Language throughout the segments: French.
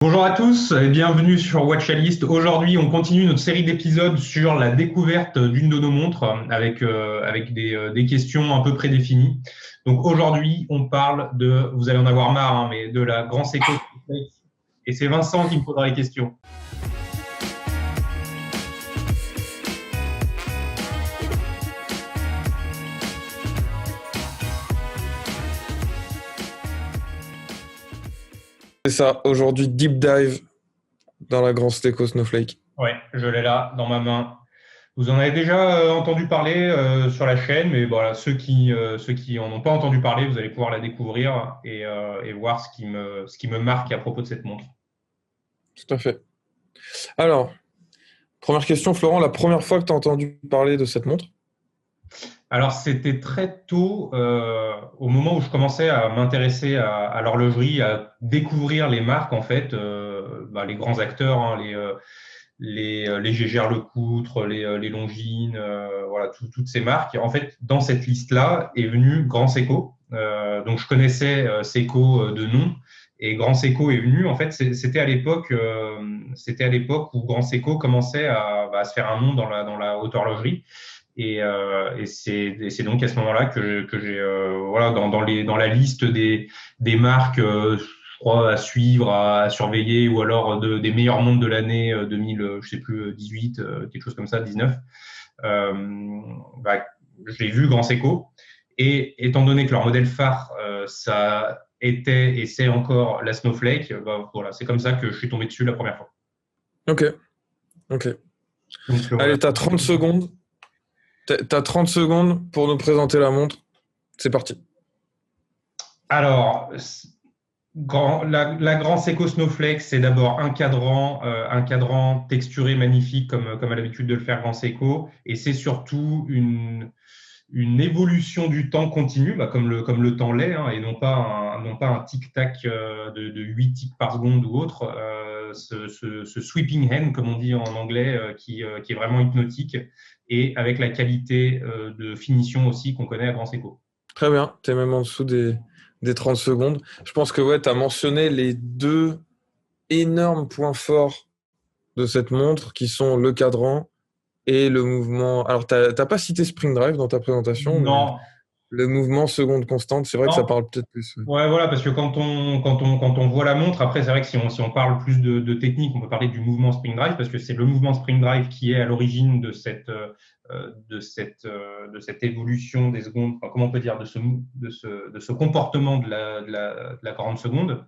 Bonjour à tous et bienvenue sur Watchalist. Aujourd'hui, on continue notre série d'épisodes sur la découverte d'une de nos montres avec des questions un peu prédéfinies. Donc aujourd'hui, on parle de, vous allez en avoir marre, mais de la Grand Seiko. Et c'est Vincent qui me posera les questions. C'est ça, aujourd'hui Deep Dive dans la Grand Seiko Snowflake. Ouais, je l'ai là dans ma main. Vous en avez déjà entendu parler sur la chaîne, mais voilà, ceux qui en ont pas entendu parler, vous allez pouvoir la découvrir et voir ce qui me marque à propos de cette montre. Tout à fait. Alors, première question, Florent, la première fois que tu as entendu parler de cette montre? Alors, c'était très tôt, au moment où je commençais à m'intéresser à l'horlogerie, à découvrir les marques, en fait, les grands acteurs, les Gégère Lecoutre, les Longines, voilà, toutes ces marques. En fait, dans cette liste-là est venu Grand Seiko. Donc, je connaissais Seiko de nom. Et Grand Seiko est venu. En fait, c'était à l'époque où Grand Seiko commençait à se faire un nom dans la haute horlogerie. Et c'est donc à ce moment-là que j'ai voilà dans la liste des marques je crois à suivre, à surveiller ou alors des meilleures montres de l'année 2000 je sais plus 18 quelque chose comme ça 19 j'ai vu Grand Seiko et étant donné que leur modèle phare ça était et c'est encore la Snowflake, voilà, c'est comme ça que je suis tombé dessus la première fois. Ok. Donc, Allez, voilà. tu as 30 secondes. T'as 30 secondes pour nous présenter la montre. C'est parti. Alors, la Grand Seiko Snowflake, c'est d'abord un cadran texturé magnifique comme à l'habitude de le faire Grand Seiko, et c'est surtout une évolution du temps continue, comme le temps l'est, et non pas un tic-tac de 8 tics par seconde ou autre. Ce sweeping hand, comme on dit en anglais, qui est vraiment hypnotique, et avec la qualité de finition aussi qu'on connaît à Grand Seiko. Très bien, tu es même en dessous des 30 secondes. Je pense que ouais, tu as mentionné les deux énormes points forts de cette montre qui sont le cadran et le mouvement. Alors, tu n'as pas cité Spring Drive dans ta présentation, mais Non, le mouvement seconde constante, c'est vrai que ça non. parle peut-être plus. Ouais. Ouais, voilà, parce que quand on voit la montre, après, c'est vrai que si on parle plus de technique, on peut parler du mouvement Spring Drive, parce que c'est le mouvement Spring Drive qui est à l'origine de cette évolution des secondes, enfin, comment on peut dire, de ce comportement de la grande seconde,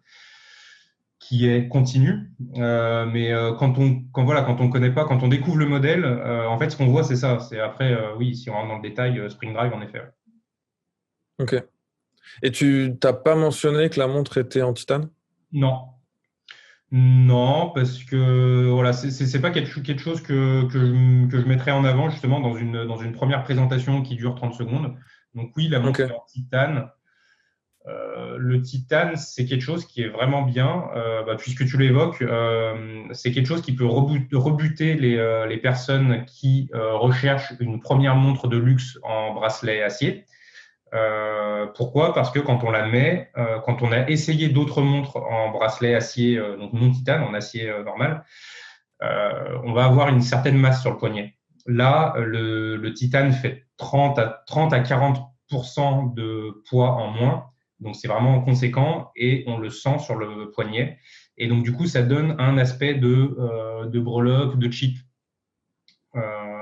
qui est continu. Mais quand on connaît pas, quand on découvre le modèle, en fait, ce qu'on voit, c'est ça. C'est après, oui, si on rentre dans le détail, Spring Drive, en effet. Ok. Et tu t'as pas mentionné que la montre était en titane? Non. Non, parce que voilà, c'est pas quelque chose que je mettrais en avant justement dans une première présentation qui dure 30 secondes. Donc oui, la montre est Ok. en titane. Le titane, c'est quelque chose qui est vraiment bien, puisque tu l'évoques, c'est quelque chose qui peut rebuter les personnes qui recherchent une première montre de luxe en bracelet acier. Pourquoi? Parce que quand on la met, quand on a essayé d'autres montres en bracelet acier, donc non titane, en acier normal, on va avoir une certaine masse sur le poignet. Là, le titane fait 30 à 40% de poids en moins, donc c'est vraiment conséquent et on le sent sur le poignet. Et donc du coup, ça donne un aspect de breloque, de chip.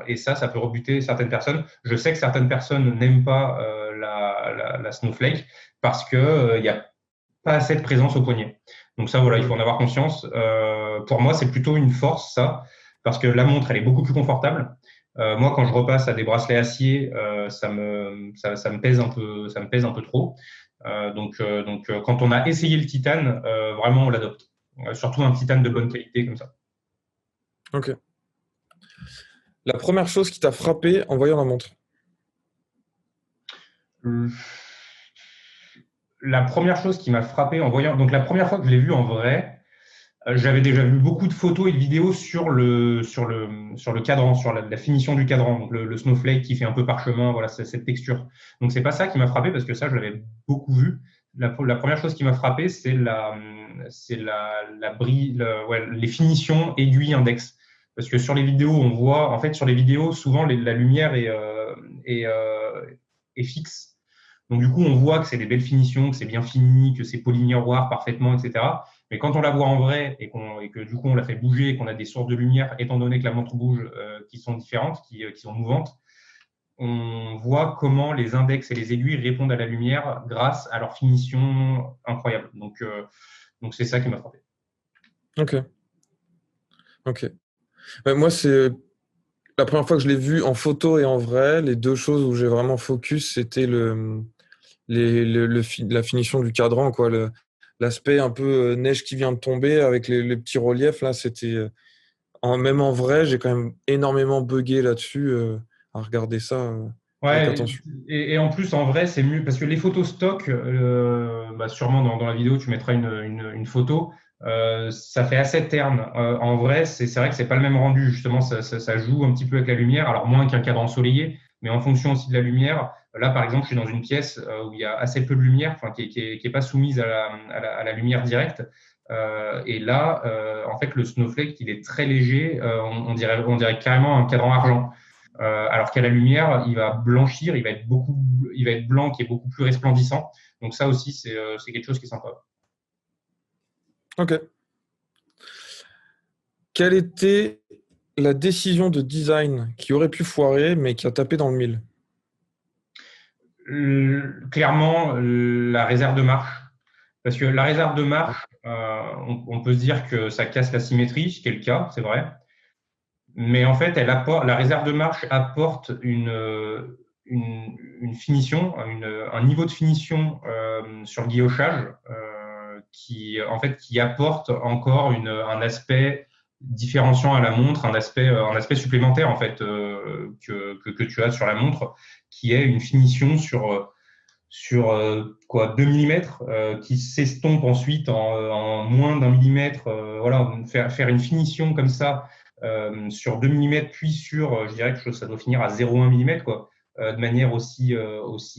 Et ça peut rebuter certaines personnes. Je sais que certaines personnes n'aiment pas la Snowflake parce qu'il n'y a pas assez de présence au poignet. Donc ça, voilà, il faut en avoir conscience. Pour moi, c'est plutôt une force, ça, parce que la montre, elle est beaucoup plus confortable. Moi, quand je repasse à des bracelets acier, ça me pèse un peu trop. Donc, quand on a essayé le titane, vraiment, on l'adopte. Surtout un titane de bonne qualité comme ça. Ok. La première chose qui t'a frappé en voyant la montre? La première chose qui m'a frappé en voyant, donc la première fois que je l'ai vu en vrai, j'avais déjà vu beaucoup de photos et de vidéos sur le cadran, sur la finition du cadran, donc le snowflake qui fait un peu parchemin, voilà, cette texture. Donc c'est pas ça qui m'a frappé parce que ça, je l'avais beaucoup vu. la première chose qui m'a frappé, les finitions aiguille index. Parce que sur les vidéos, on voit, en fait, sur les vidéos, souvent la lumière est, euh, est fixe. Donc, du coup, on voit que c'est des belles finitions, que c'est bien fini, que c'est polymiroir parfaitement, etc. Mais quand on la voit en vrai et que du coup, on la fait bouger et qu'on a des sources de lumière, étant donné que la montre bouge, qui sont différentes, qui sont mouvantes, on voit comment les index et les aiguilles répondent à la lumière grâce à leur finition incroyable. Donc c'est ça qui m'a frappé. Ok. Ok. Moi, c'est la première fois que je l'ai vu en photo et en vrai. Les deux choses où j'ai vraiment focus, c'était la finition du cadran, quoi. L'aspect un peu neige qui vient de tomber avec les petits reliefs. Là, c'était même en vrai, j'ai quand même énormément buggé là-dessus à regarder ça avec Ouais, attention. et en plus, en vrai, c'est mieux parce que les photos stock, sûrement dans la vidéo, tu mettras une photo, ça fait assez terne. En vrai, c'est vrai que c'est pas le même rendu, justement, ça joue un petit peu avec la lumière, alors moins qu'un cadre ensoleillé, mais en fonction aussi de la lumière. Là, par exemple, je suis dans une pièce où il y a assez peu de lumière, enfin, qui est pas soumise à la lumière directe. Et là, en fait, le snowflake, il est très léger, on dirait carrément un cadran argent. Alors qu'à la lumière, il va blanchir, il va être blanc, qui est beaucoup plus resplendissant. Donc ça aussi, c'est quelque chose qui est sympa. Ok. Quelle était la décision de design qui aurait pu foirer, mais qui a tapé dans le mille? Clairement, la réserve de marche. Parce que la réserve de marche, on peut se dire que ça casse la symétrie, ce qui est le cas, c'est vrai. Mais en fait, la réserve de marche apporte une finition, un niveau de finition sur le guillochage en fait, qui apporte encore un aspect différenciant à la montre, un aspect supplémentaire en fait que tu as sur la montre, qui est une finition sur quoi 2 millimètres qui s'estompe ensuite en moins d'un millimètre. Voilà, faire une finition comme ça sur 2 millimètres, puis sur, je dirais que ça doit finir à 0,1 millimètre, quoi, de manière aussi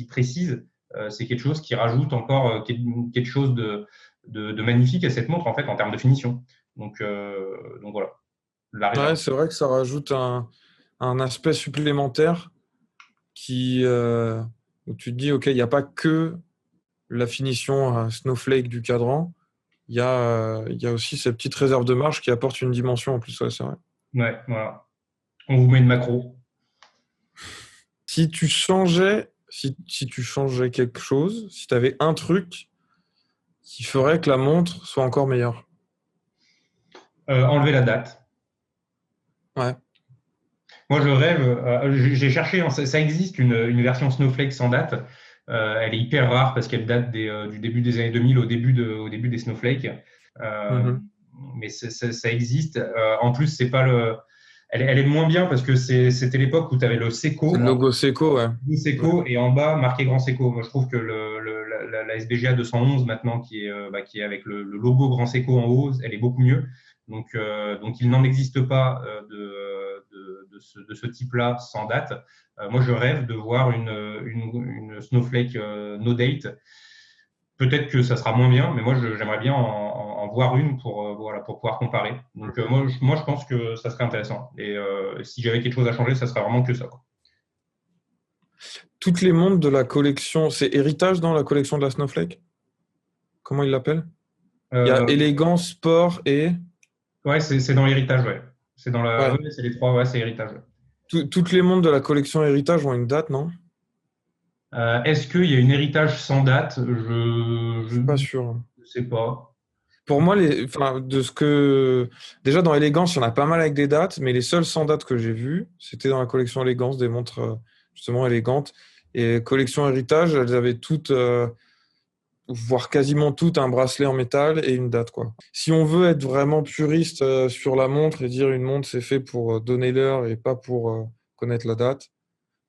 précise. C'est quelque chose qui rajoute encore quelque chose de magnifique à cette montre, en fait, en termes de finition. Donc voilà, la Ouais, réserve. c'est vrai que ça rajoute un aspect supplémentaire qui, où tu te dis, OK, il n'y a pas que la finition snowflake du cadran, il y a aussi ces petites réserves de marge qui apportent une dimension en plus, ouais, c'est vrai. Ouais, voilà. On vous met une macro. Si tu changeais quelque chose, si tu avais un truc qui ferait que la montre soit encore meilleure. Enlever la date. Ouais. Moi, je rêve, j'ai cherché, hein, ça existe une version Snowflake sans date. Elle est hyper rare parce qu'elle date du début des années 2000, au début des Snowflakes. Euh, Mhm. mais ça existe. En plus, c'est pas elle est moins bien parce que c'était l'époque où tu avais le C'est Seco, le logo Seco, ouais. Ouais. Seco et en bas marqué Grand Seco. Moi, je trouve que la SBGA 211 maintenant, qui est avec le logo Grand Seco en haut, elle est beaucoup mieux. Donc il n'en existe pas de ce type-là sans date. Moi, je rêve de voir une Snowflake no date. Peut-être que ça sera moins bien, mais moi, j'aimerais bien en voir une voilà, pour pouvoir comparer. Donc, moi, je pense que ça serait intéressant. Et si j'avais quelque chose à changer, ça serait vraiment que ça, quoi. Toutes les montres de la collection, c'est héritage dans la collection de la Snowflake? Comment ils l'appellent? Il y a Euh, élégance, sport et... ouais, c'est dans l'héritage, ouais. Ouais. Ouais, c'est les trois, ouais, c'est héritage. Ouais. Toutes les montres de la collection héritage ont une date, non? Est-ce qu'il y a une héritage sans date? Je suis pas sûr. Je sais pas. Pour moi, enfin, de ce que... Déjà, dans élégance, il y en a pas mal avec des dates, mais les seules sans date que j'ai vues, c'était dans la collection élégance, des montres justement élégantes. Et collection héritage, elles avaient toutes... voire quasiment toutes un bracelet en métal et une date, quoi. Si on veut être vraiment puriste sur la montre et dire une montre c'est fait pour donner l'heure et pas pour connaître la date,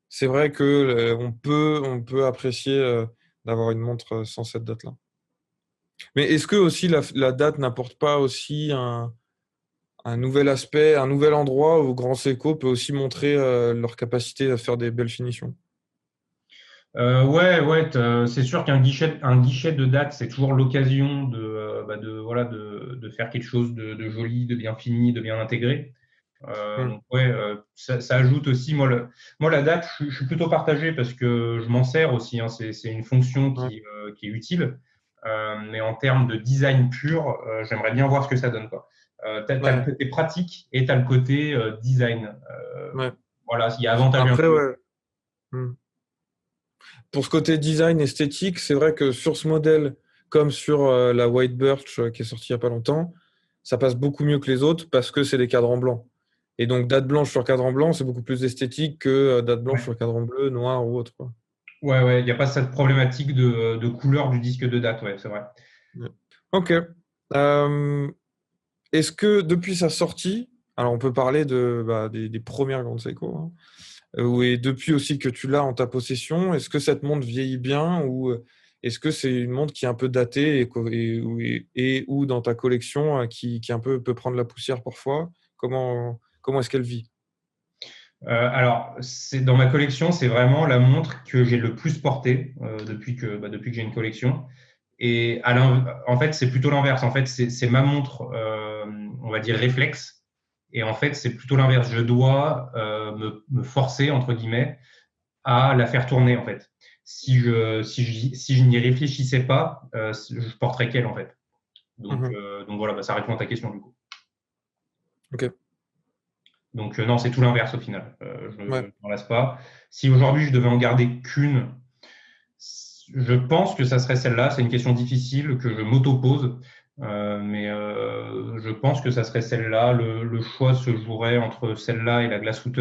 c'est vrai que on peut apprécier d'avoir une montre sans cette date-là. Mais est-ce que aussi la date n'apporte pas aussi un nouvel aspect, un nouvel endroit où Grand Seiko peut aussi montrer leur capacité à faire des belles finitions? Ouais, c'est sûr un guichet de date, c'est toujours l'occasion voilà, de faire quelque chose de joli, de bien fini, de bien intégré. Hmm. Donc ouais, ça ajoute aussi, moi la date, je suis plutôt partagé parce que je m'en sers aussi, hein, c'est une fonction Ouais. qui est utile. Mais en termes de design pur, j'aimerais bien voir ce que ça donne, quoi. T'as le Ouais. côté pratique et t'as le côté design. Ouais. Voilà, il y a avantage et Après, inconvénients. ouais. Hmm. Pour ce côté design esthétique, c'est vrai que sur ce modèle, comme sur la White Birch qui est sortie il n'y a pas longtemps, ça passe beaucoup mieux que les autres parce que c'est des cadrans blancs. Et donc, date blanche sur cadran blanc, c'est beaucoup plus esthétique que date blanche Ouais, sur cadran bleu, noir ou autre, quoi. ouais, il n'y a pas cette problématique de couleur du disque de date, ouais, c'est vrai. Ouais. Ok. Euh, Est-ce que depuis sa sortie, alors on peut parler des premières grandes séco, hein, et depuis aussi que tu l'as en ta possession, est-ce que cette montre vieillit bien ou est-ce que c'est une montre qui est un peu datée et ou dans ta collection qui un peu peut prendre la poussière parfois? Comment est-ce qu'elle vit? Alors, c'est dans ma collection, c'est vraiment la montre que j'ai le plus portée depuis que j'ai une collection. Et en fait, c'est plutôt l'inverse. En fait, c'est ma montre, on va dire réflexe. Et en fait, c'est plutôt l'inverse. Je dois me forcer entre guillemets à la faire tourner. En fait, si je n'y réfléchissais pas, je porterais qu'elle en fait. Mhm. Donc voilà, ça répond à ta question du coup. Ok. Donc non, c'est tout l'inverse au final. Je Ouais. ne m'en lasse pas. Si aujourd'hui je devais en garder qu'une, je pense que ça serait celle-là. C'est une question difficile que je m'auto-pose, mais je pense que ça serait celle-là. Le choix se jouerait entre celle-là et la Glashütte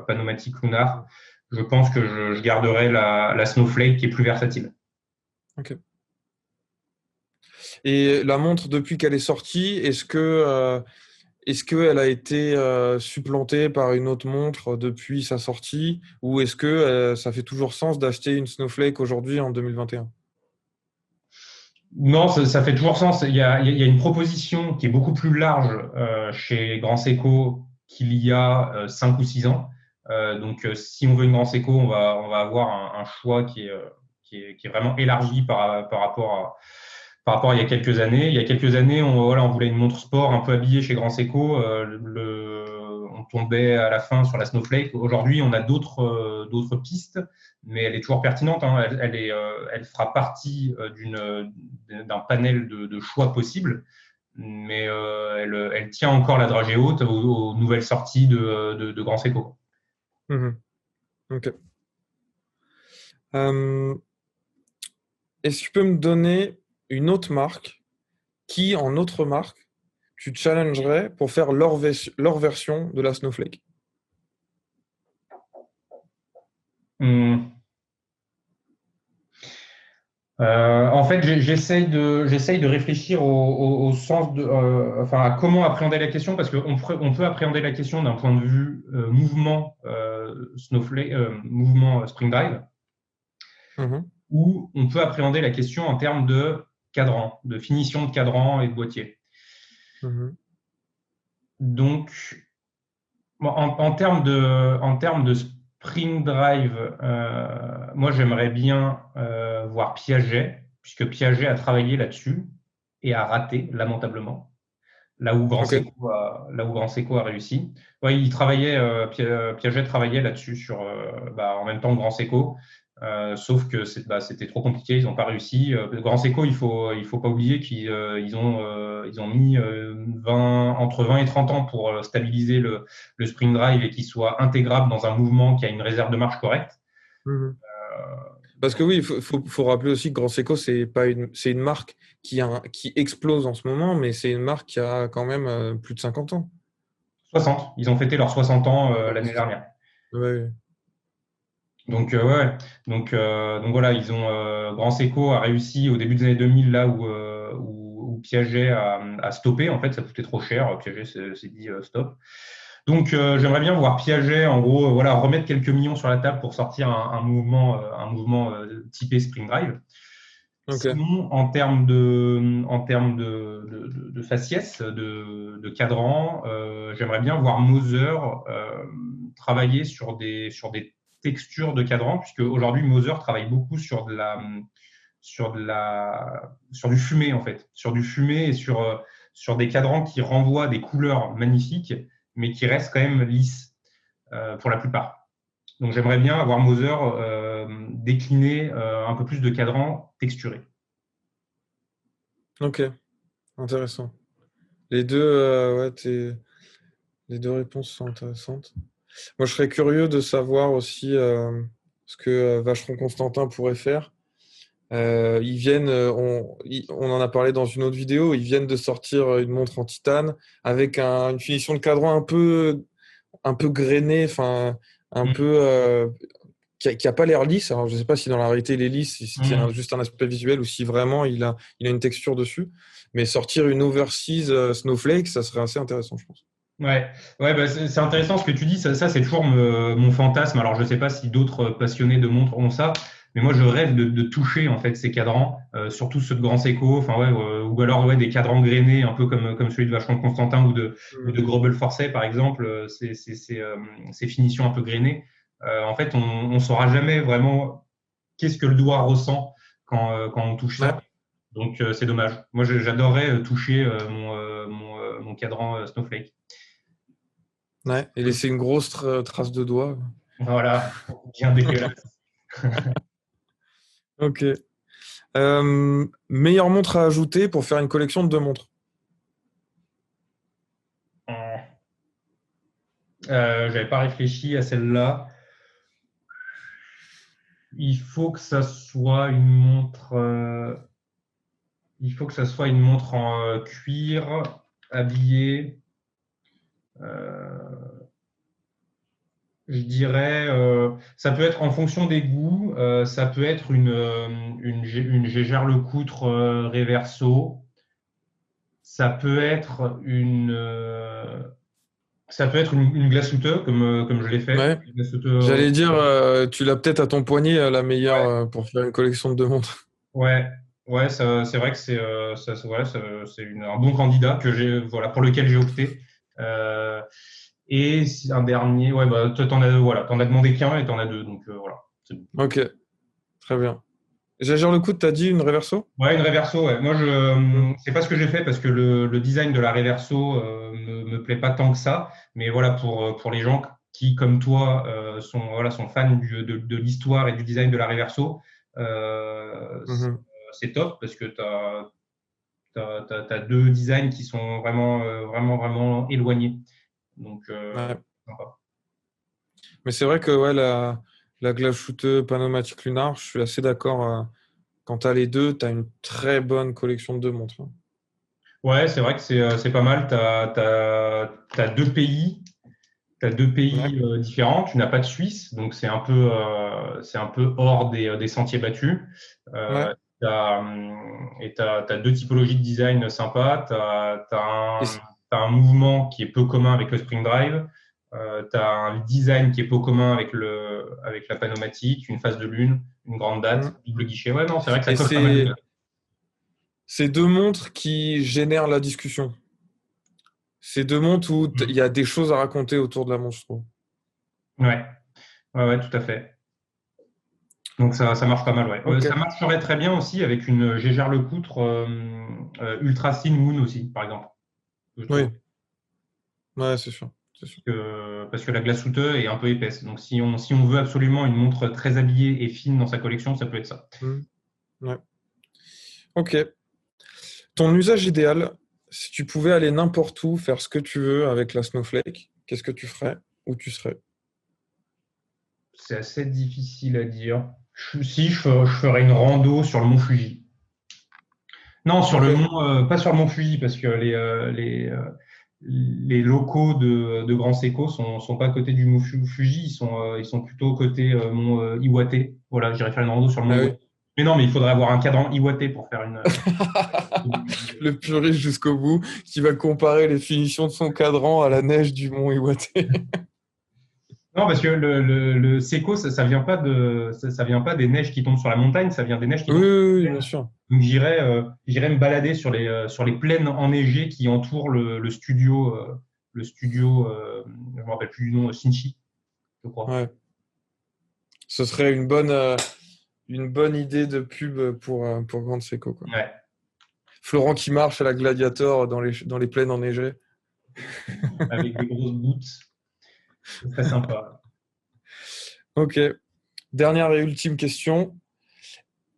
Panomatic Lunar. Je pense que je garderais la Snowflake qui est plus versatile. Ok. Et la montre depuis qu'elle est sortie, est-ce qu'elle a été supplantée par une autre montre depuis sa sortie ou est-ce que ça fait toujours sens d'acheter une Snowflake aujourd'hui en 2021? Non, ça fait toujours sens. Il y a une proposition qui est beaucoup plus large chez Grand Seco qu'il y a 5 ou 6 ans. Si on veut une Grand Seco, on va avoir un choix qui est vraiment élargi par rapport à il y a quelques années. Il y a quelques années, on voulait une montre sport un peu habillée chez Grand Seco. On tombait à la fin sur la Snowflake. Aujourd'hui, on a d'autres pistes, mais elle est toujours pertinente, hein. Elle fera partie d'un panel de choix possibles, mais elle tient encore la dragée haute aux nouvelles sorties de Grand Seco. Mhm. Ok. Euh, Est-ce que tu peux me donner une autre marque qui, en autre marque, tu challengerais pour faire leur version de la Snowflake? Hum. En fait, j'essaye de réfléchir au sens enfin, à comment appréhender la question, parce qu'on peut appréhender la question d'un point de vue mouvement Snowflake, mouvement Spring Drive, Mhm. ou on peut appréhender la question en termes de cadran, de finition de cadran et de boîtier. Mhm. Donc, bon, en termes de Spring Drive, moi j'aimerais bien voir Piaget, puisque Piaget a travaillé là-dessus et a raté lamentablement. Ok. Là où Grand Seco a réussi. Ouais, il travaillait, Piaget travaillait là-dessus en même temps que Grand Seco, sauf que c'était trop compliqué, ils n'ont pas réussi. Grand Seco, il faut pas oublier qu'ils ont mis entre 20 et 30 ans pour stabiliser le Spring Drive et qu'il soit intégrable dans un mouvement qui a une réserve de marche correcte. Mhm. Parce que oui, il faut rappeler aussi que Grand Seco, c'est une marque qui explose en ce moment, mais c'est une marque qui a quand même plus de 50 ans. 60, ils ont fêté leurs 60 ans Ouais, l'année c'est ça. dernière. Ouais. Ouais. Donc voilà, Grand Seco a réussi au début des années 2000, là où Piaget a stoppé. En fait, ça coûtait trop cher. Piaget s'est dit stop. Donc j'aimerais bien voir Piaget, en gros, voilà, remettre quelques millions sur la table pour sortir un mouvement typé Spring Drive. Ok. Sinon, en termes de faciès, de cadran, j'aimerais bien voir Moser travailler sur des texture de cadran, puisque aujourd'hui Moser travaille beaucoup sur du fumé en fait, sur du fumé et sur des cadrans qui renvoient des couleurs magnifiques, mais qui restent quand même lisses pour la plupart. Donc j'aimerais bien avoir Moser décliner un peu plus de cadrans texturés. Ok, intéressant. Les deux, les deux réponses sont intéressantes. Moi, je serais curieux de savoir aussi ce que Vacheron Constantin pourrait faire. Ils viennent, on en a parlé dans une autre vidéo, ils viennent de sortir une montre en titane avec une finition de cadran un peu grainée, enfin un peu qui a pas l'air lisse. Alors je sais pas si dans la réalité il est lisse, si c'est juste un aspect visuel ou si vraiment il a une texture dessus. Mais sortir une Overseas Snowflake, ça serait assez intéressant, je pense. Ouais, bah, c'est intéressant ce que tu dis. Ça c'est toujours mon fantasme. Alors, je sais pas si d'autres passionnés de montres ont ça, mais moi, je rêve de toucher en fait ces cadrans, surtout ceux de Grand Seiko, enfin ou alors des cadrans grainés, un peu comme celui de Vacheron Constantin ou de Grobel Forcet, par exemple. Ces finitions un peu grainées. En fait, on saura jamais vraiment qu'est-ce que le doigt ressent quand on touche Ouais, ça. Donc, c'est dommage. Moi, j'adorerais toucher mon cadran Snowflake. ouais. Et laisser une grosse trace de doigt. Voilà, bien dégueulasse. Ok. Meilleure montre à ajouter pour faire une collection de 2 montres. J'avais pas réfléchi à celle-là. Il faut que ça soit une montre. Il faut que ça soit une montre en cuir, habillée. Je dirais, ça peut être en fonction des goûts. Ça peut être une Gégère-Lecoutre Reverso. Ça peut être une glace-outeuse, comme je l'ai fait. Ouais. Une glace-outeuse, J'allais dire, tu l'as peut-être à ton poignet, la meilleure ouais, pour faire une collection de 2 montres. ouais, ouais, c'est vrai que c'est un bon candidat voilà, pour lequel j'ai opté. Euh, et un dernier, ouais, bah, toi, t'en as demandé qu'un et t'en as deux, donc voilà. C'est bon. Ok, très bien. J'allais le coup, t'as dit une Reverso? Ouais, une Reverso, ouais. Moi, Mm. c'est pas ce que j'ai fait parce que le design de la Reverso me plaît pas tant que ça. Mais voilà, pour les gens qui, comme toi, sont fans de l'histoire et du design de la Reverso, Mhm. c'est top parce que t'as deux designs qui sont vraiment éloignés. Donc, Ouais. sympa. Mais c'est vrai que ouais, la glace shooter Panomatic Lunar, je suis assez d'accord. Quand tu as les deux, tu as une très bonne collection de 2 montres. Ouais, c'est vrai que c'est pas mal. T'as deux pays. Tu as deux Ouais. pays différents, tu n'as pas de Suisse, donc c'est un peu hors des sentiers battus. Ouais. Et tu as deux typologies de design sympas. Tu Et as, un mouvement qui est peu commun avec le Spring Drive. Tu as un design qui est peu commun avec la panomatique, une phase de lune, une grande date, double guichet. Ouais, non, c'est vrai que ça et coche pas mal de cases. c'est 2 montres qui génèrent la discussion. C'est 2 montres où il y a des choses à raconter autour de la montre, je trouve. Ouais, ouais, tout à fait. Donc ça marche pas mal, ouais. Ok. Ça marcherait très bien aussi avec une Gégère-Lecoutre Ultra Thin Moon aussi, par exemple, je trouve. Oui, ouais, c'est sûr. C'est sûr. Parce que la glace souteuse est un peu épaisse. Donc si on veut absolument une montre très habillée et fine dans sa collection, ça peut être ça. Mm. Ouais. Ok. Ton usage idéal, si tu pouvais aller n'importe où, faire ce que tu veux avec la Snowflake, qu'est-ce que tu ferais? Où tu serais? C'est assez difficile à dire. Si je ferais une rando sur le mont Fuji. Non, sur Ok. le mont, pas sur le mont Fuji, parce que les locaux de Grand Seiko sont pas à côté du mont Fuji, ils sont plutôt côté mont Iwate. Voilà, j'irais faire une rando sur le mont Ah Iwate. oui. Mais non, mais il faudrait avoir un cadran Iwate pour faire Le puriste jusqu'au bout, qui va comparer les finitions de son cadran à la neige du mont Iwate. Non, parce que le Seiko, ça vient pas ça vient pas des neiges qui tombent sur la montagne, ça vient des neiges qui Oui, tombent sur oui, la oui, bien plaine. sûr. Donc j'irais me balader sur les plaines enneigées qui entourent le studio, je me rappelle plus du nom, Shinchi, je crois. Ouais. Ce serait une bonne idée de pub pour Grande Seco, quoi. Ouais. Florent qui marche à la Gladiator dans les plaines enneigées. Avec des grosses boots. C'est très sympa. Ok. Dernière et ultime question.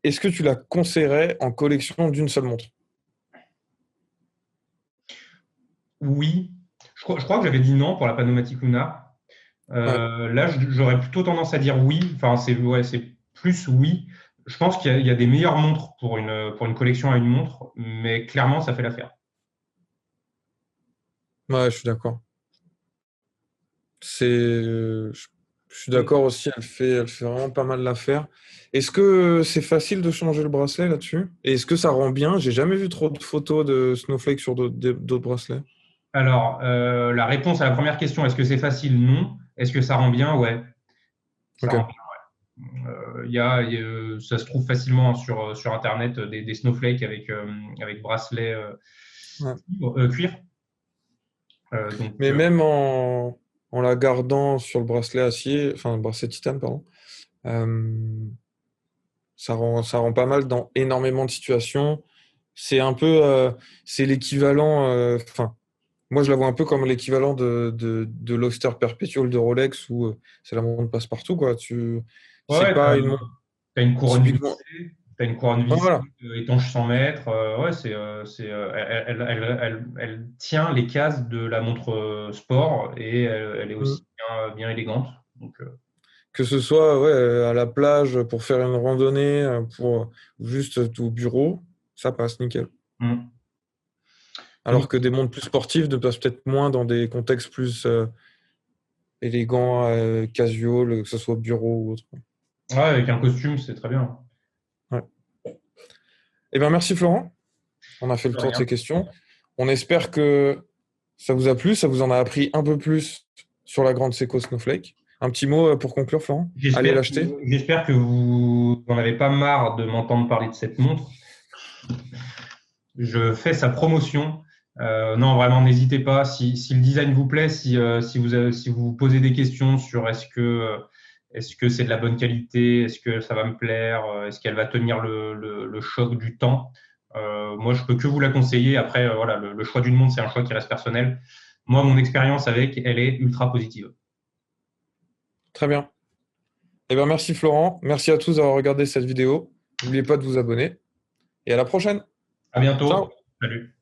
Est-ce que tu la conseillerais en collection d'une seule montre? Oui. Je crois que j'avais dit non pour la Panomatic Luna. Ouais. Là, j'aurais plutôt tendance à dire oui. Enfin, c'est plus oui. Je pense qu'il y a des meilleures montres pour une collection à une montre, mais clairement, ça fait l'affaire. Ouais, je suis d'accord. Je suis d'accord aussi, elle fait vraiment pas mal l'affaire. Est-ce que c'est facile de changer le bracelet là-dessus? Et est-ce que ça rend bien? J'ai jamais vu trop de photos de Snowflake sur d'autres bracelets. Alors, la réponse à la première question, est-ce que c'est facile? Non. Est-ce que ça rend bien? Ouais, ça Ok. rend bien. Ça se trouve facilement sur Internet des snowflakes avec bracelet Ouais. cuir. Donc, Mais même en la gardant sur le bracelet acier, enfin le bracelet titane, pardon, euh, ça rend pas mal dans énormément de situations. C'est un peu, c'est l'équivalent, enfin, moi je la vois un peu comme l'équivalent de l'Oster Perpetual de Rolex où c'est la montre passe-partout, quoi. C'est ouais, pas une montre tu as une couronne typiquement. vissée, t'as une couronne Ah, vissée voilà. étanche 100 mètres. Ouais, elle tient les cases de la montre sport et elle est Mm. aussi bien élégante. Donc, Que ce soit ouais, à la plage pour faire une randonnée, pour juste au bureau, ça passe nickel. mm. Donc, Alors que des montres plus sportives ne passent peut-être moins dans des contextes plus élégants, casual, que ce soit au bureau ou autre. ouais, avec un costume, c'est très bien. Ouais. Eh bien, merci Florent. On a fait le De tour de rien. ces questions. On espère que ça vous a plu, ça vous en a appris un peu plus sur la grande Seiko Snowflake. Un petit mot pour conclure, Florent? Allez l'acheter. J'espère que vous n'en avez pas marre de m'entendre parler de cette montre. Je fais sa promotion. Non, vraiment, n'hésitez pas. Si le design vous plaît, si vous vous posez des questions sur est-ce que c'est de la bonne qualité, est-ce que ça va me plaire, est-ce qu'elle va tenir le choc du temps, moi, je peux que vous la conseiller. Après, voilà, le choix d'une montre, c'est un choix qui reste personnel. Moi, mon expérience avec, elle est ultra positive. Très bien. Eh bien, merci Florent. Merci à tous d'avoir regardé cette vidéo. N'oubliez pas de vous abonner et à la prochaine. À bientôt. Ciao! Salut.